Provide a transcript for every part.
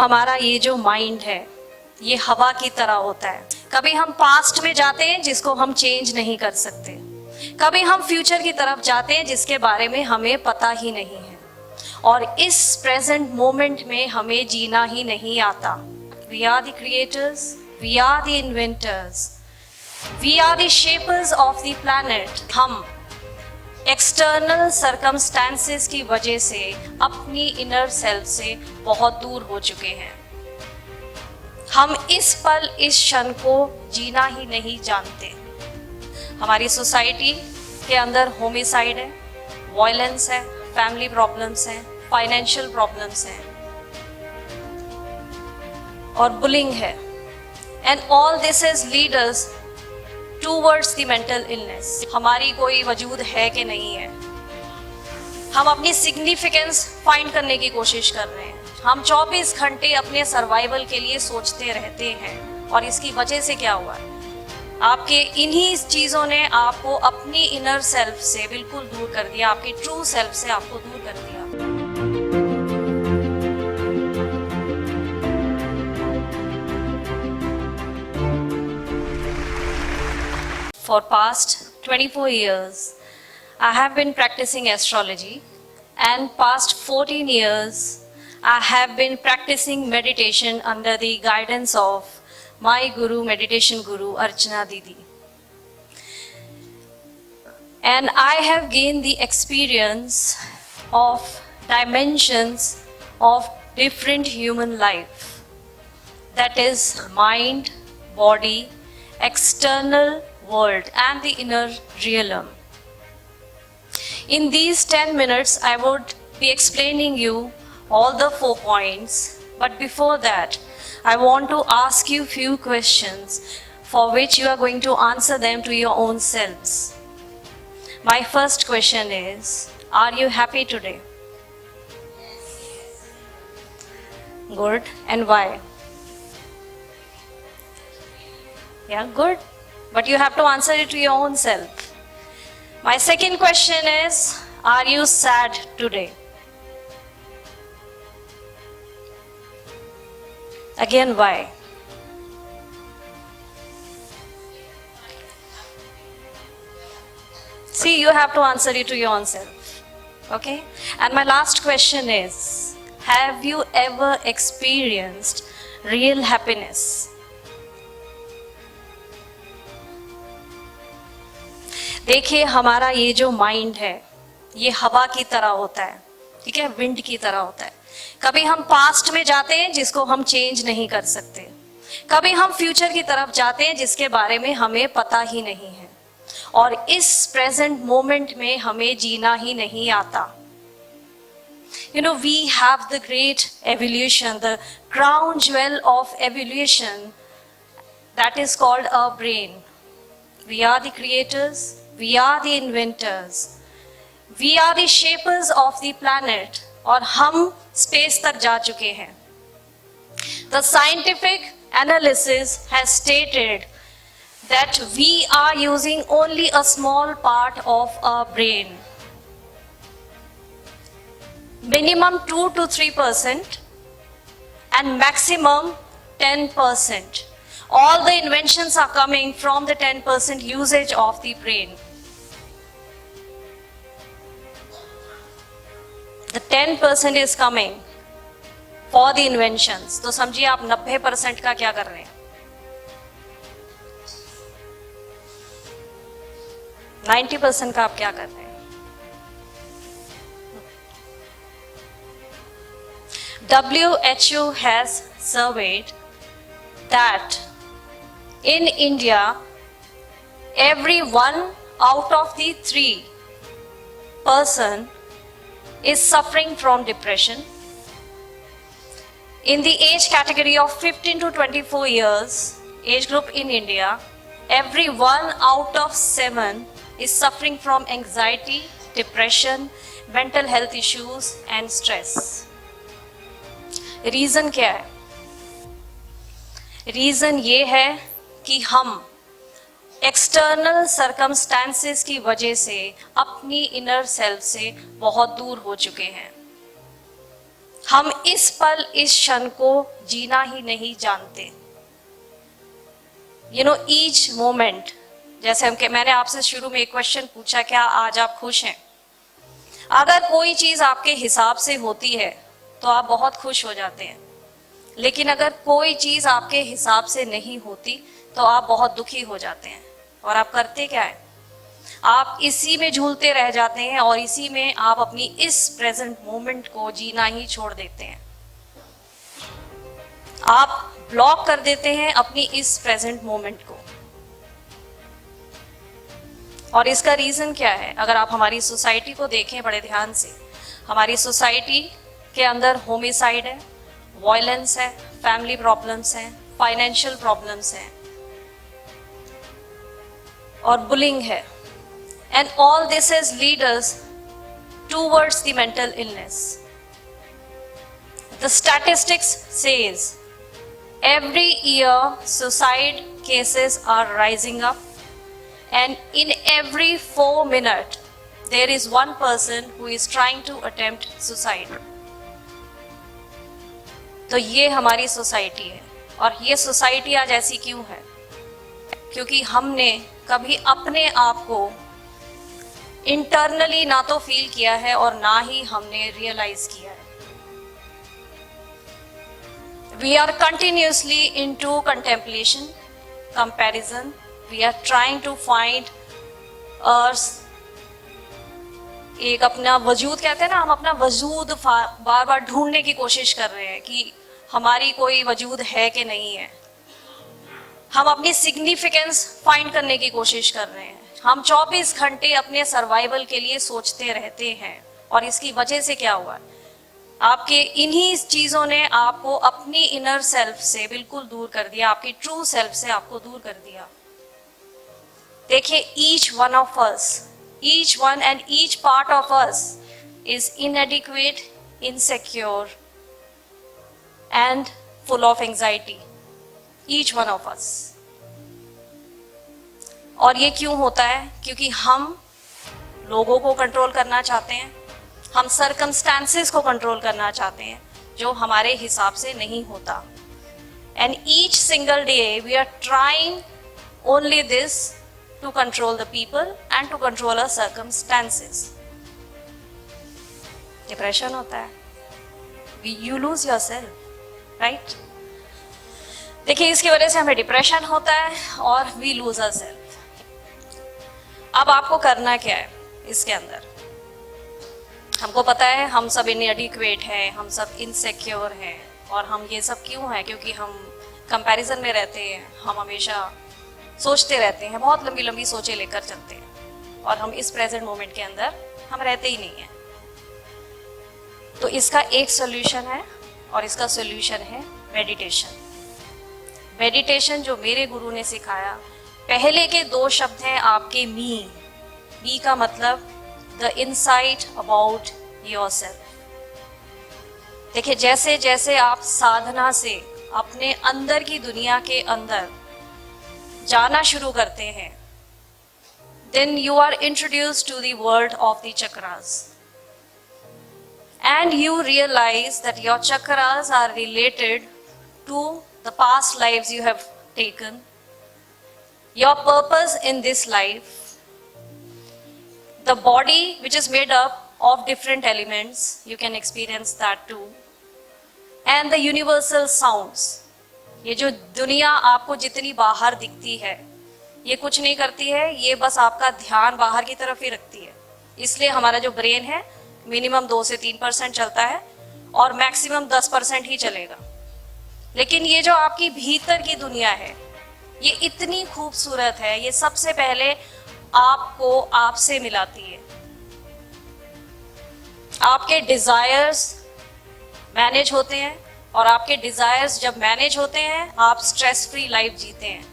हमारा ये जो माइंड है ये हवा की तरह होता है। कभी हम पास्ट में जाते हैं जिसको हम चेंज नहीं कर सकते, कभी हम फ्यूचर की तरफ जाते हैं जिसके बारे में हमें पता ही नहीं है, और इस प्रेजेंट मोमेंट में हमें जीना ही नहीं आता। We are the creators, we are the inventors, we are the shapers of the planet. हम एक्सटर्नल सर्कमस्टेंसेस की वजह से अपनी इनर सेल्फ से बहुत दूर हो चुके हैं। हम इस पल इस क्षण को जीना ही नहीं जानते। हमारी सोसाइटी के अंदर होमिसाइड है, वायलेंस है, फैमिली प्रॉब्लम्स हैं, फाइनेंशियल प्रॉब्लम्स हैं और बुलिंग है, and all this is lead us towards the mental illness. हमारी कोई वजूद है कि नहीं है, हम अपनी सिग्निफिकेंस फाइंड करने की कोशिश कर रहे हैं। हम 24 घंटे अपने सर्वाइवल के लिए सोचते रहते हैं, और इसकी वजह से क्या हुआ है? आपके इन्हीं चीज़ों ने आपको अपनी इनर सेल्फ से बिल्कुल दूर कर दिया, आपकी ट्रू सेल्फ से आपको दूर कर दिया। For past 24 years, I have been practicing astrology, and past 14 years, I have been practicing meditation under the guidance of my guru, meditation guru, Archana Didi. And I have gained the experience of dimensions of different human life. That is mind, body, external world and the inner realm. In these 10 minutes, I would be explaining you all the 4 points. But before that, I want to ask you few questions for which you are going to answer them to your own selves. My first question is, are you happy today? Good. And why? Yeah, good. But you have to answer it to your own self. My second question is, are you sad today? Again, why? See, you have to answer it to your own self. Okay? And my last question is, have you ever experienced real happiness? देखिए, हमारा ये जो mind है ये हवा की तरह होता है, ठीक है, विंड की तरह होता है। कभी हम पास्ट में जाते हैं जिसको हम चेंज नहीं कर सकते, कभी हम फ्यूचर की तरफ जाते हैं जिसके बारे में हमें पता ही नहीं है, और इस प्रेजेंट मोमेंट में हमें जीना ही नहीं आता। You know, we have the great evolution, the crown jewel of evolution, that is called our brain. We are the creators, we are the inventors, we are the shapers of the planet, और हम space तक जा चुके हैं। The scientific analysis has stated that we are using only a small part of our brain, minimum 2 to 3% and maximum 10%. All the inventions are coming from the 10% usage of the brain. The 10% is coming for the inventions. तो समझिए आप 90% का क्या कर रहे हैं? 90% का आप क्या कर रहे हैं? WHO has surveyed that in India, every 1 out of the 3 person is suffering from depression. In the age category of 15 to 24 years, age group in India, every 1 out of 7 is suffering from anxiety, depression, mental health issues and stress. Reason क्या है? Reason ये है कि हम external circumstances की वजह से अपनी इनर सेल्फ से बहुत दूर हो चुके हैं। हम इस पल इस क्षण को जीना ही नहीं जानते। ईच मोमेंट, जैसे मैंने आपसे शुरू में एक क्वेश्चन पूछा, क्या आज आप खुश हैं? अगर कोई चीज आपके हिसाब से होती है तो आप बहुत खुश हो जाते हैं, लेकिन अगर कोई चीज आपके हिसाब से नहीं होती तो आप बहुत दुखी हो जाते हैं। और आप करते क्या है? आप इसी में झूलते रह जाते हैं और इसी में आप अपनी इस प्रेजेंट मोमेंट को जीना ही छोड़ देते हैं। आप ब्लॉक कर देते हैं अपनी इस प्रेजेंट मोमेंट को। और इसका रीजन क्या है? अगर आप हमारी सोसाइटी को देखें बड़े ध्यान से, हमारी सोसाइटी के अंदर होमिसाइड है, वायलेंस है, फैमिली प्रॉब्लम्स हैं, फाइनेंशियल प्रॉब्लम्स हैं और बुलिंग है। And all this has lead us towards the mental illness. The statistics says every year suicide cases are rising up, and in every 4 minutes there is one person who is trying to attempt suicide. तो ये हमारी society है। और ये society आज ऐसी क्यों है? क्योंकि हमने कभी अपने आप को इंटरनली ना तो फील किया है और ना ही हमने रियलाइज किया है। We are continuously into contemplation, comparison. We are trying to find us, एक अपना वजूद कहते हैं ना, हम अपना वजूद बार बार ढूंढने की कोशिश कर रहे हैं कि हमारी कोई वजूद है कि नहीं है। हम अपनी सिग्निफिकेंस फाइंड करने की कोशिश कर रहे हैं। हम 24 घंटे अपने सर्वाइवल के लिए सोचते रहते हैं। और इसकी वजह से क्या हुआ? आपके इन्हीं चीजों ने आपको अपनी इनर सेल्फ से बिल्कुल दूर कर दिया, आपकी ट्रू सेल्फ से आपको दूर कर दिया। देखिए, each one of us, each one and each part of us is इनएडिक्वेट, insecure and full of anxiety. Each one of us. और ये क्यों होता है? क्योंकि हम लोगों को कंट्रोल करना चाहते हैं, हम सर्कमस्टेंसेस को कंट्रोल करना चाहते हैं जो हमारे हिसाब से नहीं होता। And each single day we are trying only this to control the people and to control our circumstances. Depression होता है, यू लूज योरसेल्फ, राइट? देखिए, इसकी वजह से हमें डिप्रेशन होता है और वी लूज आवरसेल्फ। अब आपको करना क्या है इसके अंदर? हमको पता है हम सब इनएडिक्वेट हैं, हम सब इनसिक्योर हैं। और हम ये सब क्यों है? क्योंकि हम कंपैरिजन में रहते हैं, हम हमेशा सोचते रहते हैं, बहुत लंबी लंबी सोचें लेकर चलते हैं और हम इस प्रेजेंट मोमेंट के अंदर हम रहते ही नहीं हैं। तो इसका एक सोल्यूशन है और इसका सोल्यूशन है मेडिटेशन। मेडिटेशन जो मेरे गुरु ने सिखाया, पहले के 2 शब्द हैं आपके मी का मतलब The insight about yourself. देखिए, जैसे जैसे आप साधना से अपने अंदर की दुनिया के अंदर जाना शुरू करते हैं, then you are introduced to the world of the chakras, and you realize that your chakras are related to the past lives you have taken, your purpose in this life, the body which is made up of different elements, you can experience that too, and the universal sounds. ये जो दुनिया आपको जितनी बाहर दिखती है, ये कुछ नहीं करती है, ये बस आपका ध्यान बाहर की तरफ ही रखती है। इसलिए हमारा जो ब्रेन है मिनिमम 2 से 3% चलता है और मैक्सिमम 10% ही चलेगा। लेकिन ये जो आपकी भीतर की दुनिया है, ये इतनी खूबसूरत है, ये सबसे पहले आपको आपसे मिलाती है। आपके डिजायर्स मैनेज होते हैं और आपके डिजायर्स जब मैनेज होते हैं, आप स्ट्रेस फ्री लाइफ जीते हैं।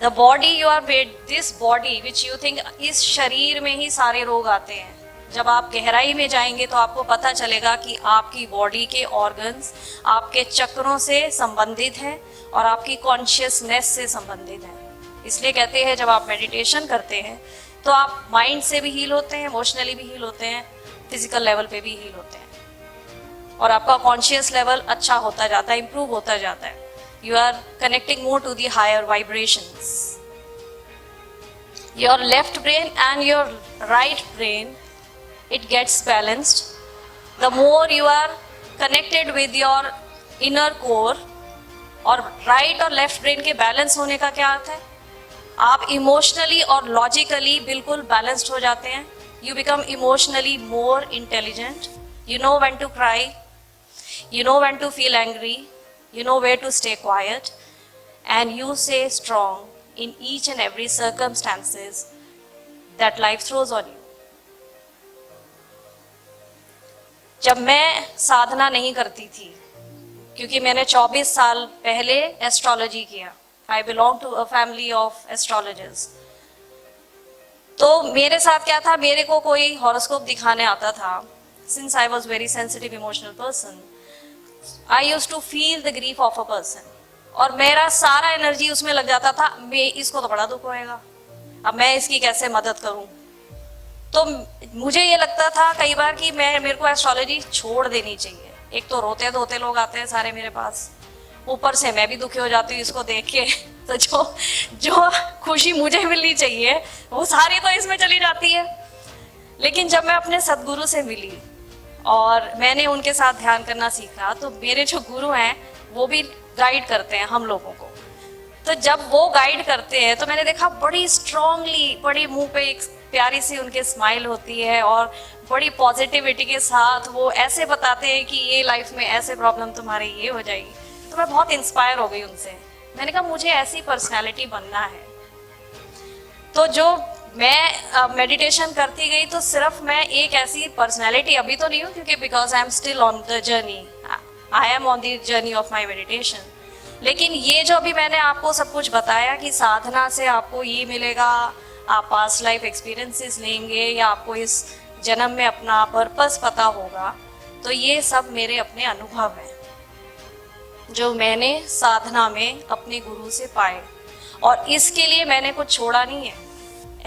The body you are made, this body which you think, इस शरीर में ही सारे रोग आते हैं। जब आप गहराई में जाएंगे तो आपको पता चलेगा कि आपकी बॉडी के ऑर्गन्स आपके चक्रों से संबंधित हैं और आपकी कॉन्शियसनेस से संबंधित हैं। इसलिए कहते हैं जब आप मेडिटेशन करते हैं तो आप माइंड से भी हील होते हैं, इमोशनली भी हील होते हैं, फिजिकल लेवल पे भी हील होते हैं और आपका कॉन्शियस लेवल अच्छा होता जाता है, इंप्रूव होता जाता है. You are connecting more to the higher vibrations. Your left brain and your right brain, it gets balanced. The more you are connected with your inner core, और right और left brain के balance होने का क्या अर्थ है? आप emotionally और logically बिल्कुल balanced हो जाते हैं. You become emotionally more intelligent. You know when to cry. You know when to feel angry. You know where to stay quiet. And you stay strong in each and every circumstances that life throws on you. जब मैं साधना नहीं करती थी, क्योंकि मैंने 24 साल पहले astrology किया, I belong to a family of astrologers. तो मेरे साथ क्या था, मेरे को कोई हॉरोस्कोप दिखाने आता था. Since I was very sensitive emotional person, I used to feel the grief of a person, और मेरा सारा एनर्जी उसमें लग जाता था. मैं इसको तो बड़ा दुख होएगा, अब मैं इसकी कैसे मदद करूं. तो मुझे ये लगता था कई बार कि मेरे को एस्ट्रोलॉजी छोड़ देनी चाहिए. एक तो रोते धोते लोग आते हैं सारे मेरे पास, ऊपर से मैं भी दुखी हो जाती हूँ इसको देख के. तो जो खुशी मुझे मिलनी चाहिए वो सारी तो इसमें चली जाती है. लेकिन जब मैं अपने सदगुरु से मिली और मैंने उनके साथ ध्यान करना सीखा, तो मेरे जो गुरु हैं वो भी गाइड करते हैं हम लोगों को. तो जब वो गाइड करते हैं तो मैंने देखा बड़ी स्ट्रांगली, बड़ी मुंह पे एक प्यारी सी उनके स्माइल होती है और बड़ी पॉजिटिविटी के साथ वो ऐसे बताते हैं कि ये लाइफ में ऐसे प्रॉब्लम तुम्हारी ये हो जाएगी. तो मैं बहुत इंस्पायर हो गई उनसे. मैंने कहा मुझे ऐसी पर्सनैलिटी बनना है. तो जो मैं मेडिटेशन करती गई तो सिर्फ मैं एक ऐसी पर्सनैलिटी अभी तो नहीं हूँ, क्योंकि because I am still on the journey, I am on the journey of my meditation. लेकिन ये जो अभी मैंने आपको सब कुछ बताया कि साधना से आपको ये मिलेगा, आप पास्ट लाइफ एक्सपीरियंसेस लेंगे या आपको इस जन्म में अपना पर्पस पता होगा, तो ये सब मेरे अपने अनुभव हैं जो मैंने साधना में अपने गुरु से पाए. और इसके लिए मैंने कुछ छोड़ा नहीं है.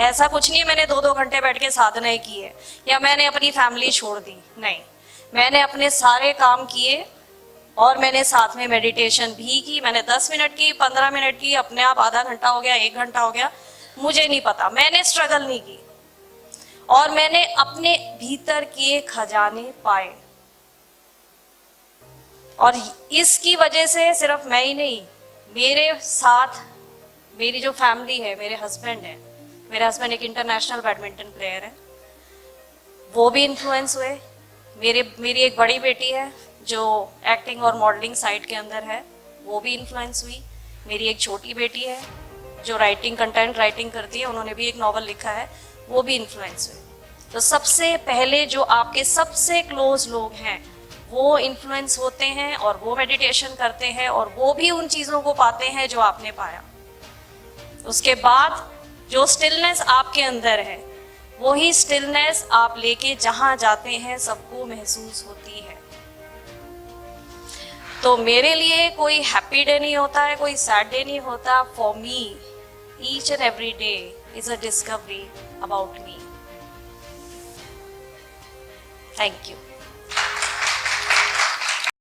ऐसा कुछ नहीं है मैंने 2-2 घंटे बैठ के साधनाएं की है या मैंने अपनी फैमिली छोड़ दी. नहीं, मैंने अपने सारे काम किए और मैंने साथ में मेडिटेशन भी की. मैंने 10 मिनट की, 15 मिनट की, अपने आप आधा घंटा हो गया, 1 घंटा हो गया, मुझे नहीं पता. मैंने स्ट्रगल नहीं की और मैंने अपने भीतर के खजाने पाए. और इसकी वजह से सिर्फ मैं ही नहीं, मेरे साथ मेरी जो फैमिली है, मेरे हस्बैंड है, मेरे हस्बैंड एक इंटरनेशनल बैडमिंटन प्लेयर है, वो भी इन्फ्लुएंस हुए. मेरी एक बड़ी बेटी है जो एक्टिंग और मॉडलिंग साइड के अंदर है, वो भी इन्फ्लुएंस हुई. मेरी एक छोटी बेटी है जो कंटेंट राइटिंग करती है, उन्होंने भी एक नॉवल लिखा है, वो भी इन्फ्लुएंस हुई. तो सबसे पहले जो आपके सबसे क्लोज लोग हैं वो इन्फ्लुएंस होते हैं और वो मेडिटेशन करते हैं और वो भी उन चीज़ों को पाते हैं जो आपने पाया. उसके बाद जो स्टिलनेस आपके अंदर है, वही स्टिलनेस आप लेके जहां जाते हैं सबको महसूस होती है. तो मेरे लिए कोई हैप्पी डे नहीं होता है, कोई सैड डे नहीं होता. For me each and every day is a discovery about me. Thank you.